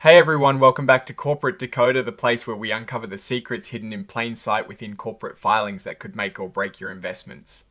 Hey everyone, welcome back to Corporate Dakota, the place where we uncover the secrets hidden in plain sight within corporate filings that could make or break your investments.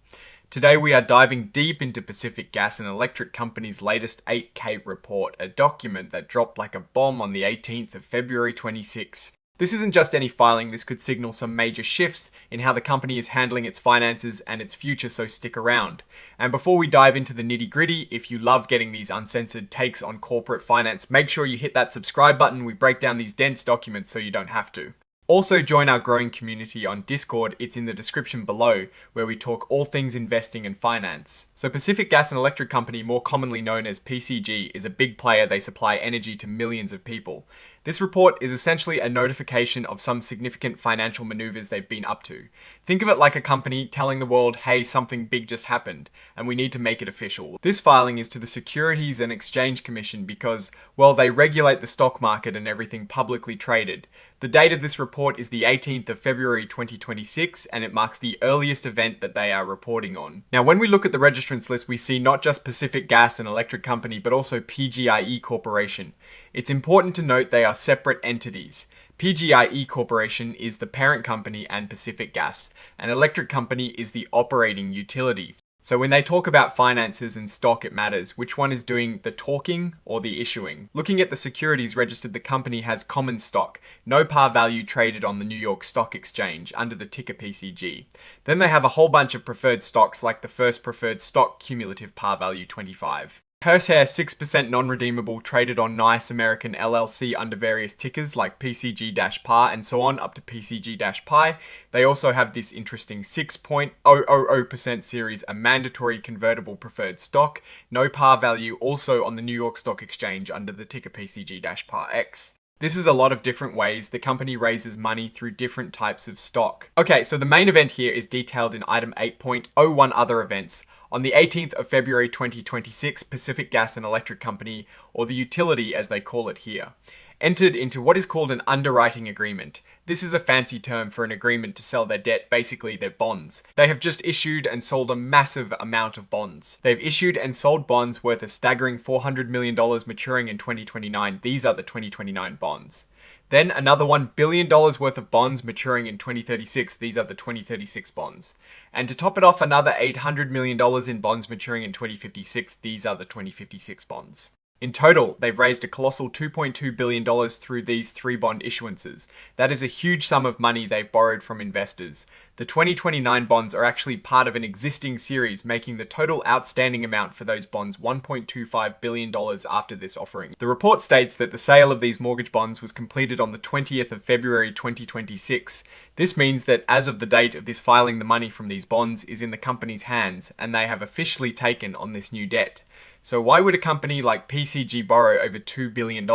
Today we are diving deep into Pacific Gas and Electric Company's latest 8K report, a document that dropped like a bomb on the 18th of February 26. This isn't just any filing, this could signal some major shifts in how the company is handling its finances and its future, so stick around. And before we dive into the nitty gritty, if you love getting these uncensored takes on corporate finance, make sure you hit that subscribe button. We break down these dense documents so you don't have to. Also join our growing community on Discord, it's in the description below, where we talk all things investing and finance. So Pacific Gas and Electric Company, more commonly known as PCG, is a big player. They supply energy to millions of people. This report is essentially a notification of some significant financial maneuvers they've been up to. Think of it like a company telling the world, hey, something big just happened, and we need to make it official. This filing is to the Securities and Exchange Commission because, well, they regulate the stock market and everything publicly traded. The date of this report is the 18th of February 2026, and it marks the earliest event that they are reporting on. Now, when we look at the registrants list, we see not just Pacific Gas and Electric Company, but also PG&E Corporation. It's important to note they are separate entities. PG&E Corporation is the parent company and Pacific Gas, and Electric Company is the operating utility. So when they talk about finances and stock, it matters which one is doing the talking or the issuing. Looking at the securities registered, the company has common stock, no par value, traded on the New York Stock Exchange under the ticker PCG. Then they have a whole bunch of preferred stocks like the first preferred stock, cumulative par value 25. Horsehair 6% non-redeemable, traded on Nice American LLC under various tickers like PCG-PAR and so on up to PCG-PI. They also have this interesting 6.000% series, a mandatory convertible preferred stock, no par value, also on the New York Stock Exchange under the ticker PCG-PARX. This is a lot of different ways the company raises money through different types of stock. Okay, so the main event here is detailed in item 8.01 other events. On the 18th of February 2026, Pacific Gas and Electric Company, or the utility as they call it here, entered into what is called an underwriting agreement. This is a fancy term for an agreement to sell their debt, basically their bonds. They have just issued and sold a massive amount of bonds. They've issued and sold bonds worth a staggering $400 million maturing in 2029. These are the 2029 bonds. Then another $1 billion worth of bonds maturing in 2036. These are the 2036 bonds. And to top it off, another $800 million in bonds maturing in 2056. These are the 2056 bonds. In total, they've raised a colossal $2.2 billion through these 3 bond issuances. That is a huge sum of money they've borrowed from investors. The 2029 bonds are actually part of an existing series, making the total outstanding amount for those bonds $1.25 billion after this offering. The report states that the sale of these mortgage bonds was completed on the 20th of February 2026. This means that as of the date of this filing, the money from these bonds is in the company's hands, and they have officially taken on this new debt. So why would a company like PCG borrow over $2 billion?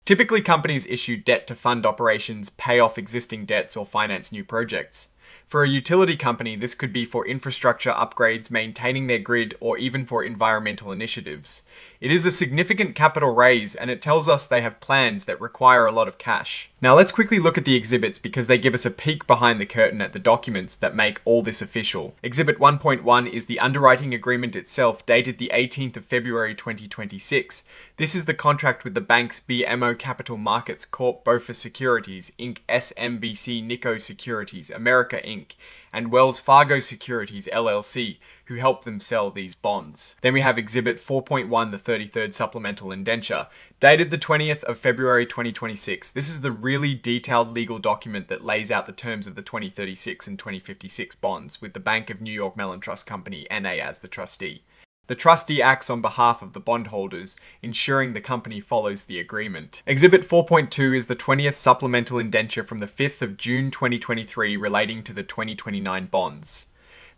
Typically, companies issue debt to fund operations, pay off existing debts, or finance new projects. For a utility company, this could be for infrastructure upgrades, maintaining their grid, or even for environmental initiatives. It is a significant capital raise, and it tells us they have plans that require a lot of cash. Now let's quickly look at the exhibits because they give us a peek behind the curtain at the documents that make all this official. Exhibit 1.1 is the underwriting agreement itself, dated the 18th of February 2026. This is the contract with the banks BMO Capital Markets Corp, Bofa Securities, Inc., SMBC Nikko Securities, America, Inc., and Wells Fargo Securities, LLC, who helped them sell these bonds. Then we have Exhibit 4.1, the 33rd Supplemental Indenture, dated the 20th of February 2026. This is the really detailed legal document that lays out the terms of the 2036 and 2056 bonds, with the Bank of New York Mellon Trust Company, NA, as the trustee. The trustee acts on behalf of the bondholders, ensuring the company follows the agreement. Exhibit 4.2 is the 20th Supplemental Indenture from the 5th of June 2023 relating to the 2029 bonds.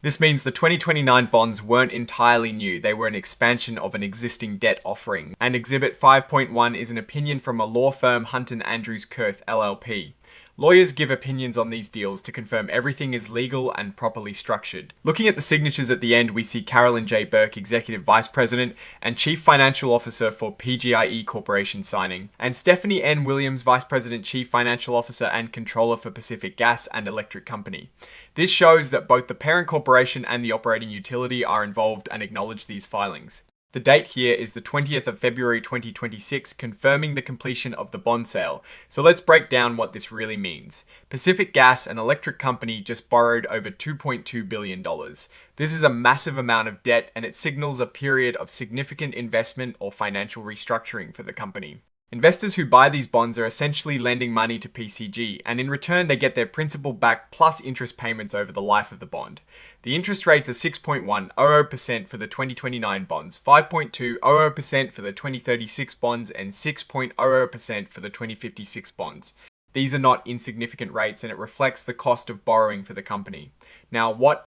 This means the 2029 bonds weren't entirely new, they were an expansion of an existing debt offering. And Exhibit 5.1 is an opinion from a law firm, Hunt & Andrews Kurth LLP. Lawyers give opinions on these deals to confirm everything is legal and properly structured. Looking at the signatures at the end, we see Carolyn J. Burke, Executive Vice President and Chief Financial Officer for PG&E Corporation, signing, and Stephanie N. Williams, Vice President, Chief Financial Officer and Controller for Pacific Gas and Electric Company. This shows that both the parent corporation and the operating utility are involved and acknowledge these filings. The date here is the 20th of February 2026, confirming the completion of the bond sale. So let's break down what this really means. Pacific Gas, an electric company, just borrowed over $2.2 billion. This is a massive amount of debt, and it signals a period of significant investment or financial restructuring for the company. Investors who buy these bonds are essentially lending money to PCG, and in return they get their principal back plus interest payments over the life of the bond. The interest rates are 6.100% for the 2029 bonds, 5.200% for the 2036 bonds, and 6.00% for the 2056 bonds. These are not insignificant rates, and it reflects the cost of borrowing for the company. Now, what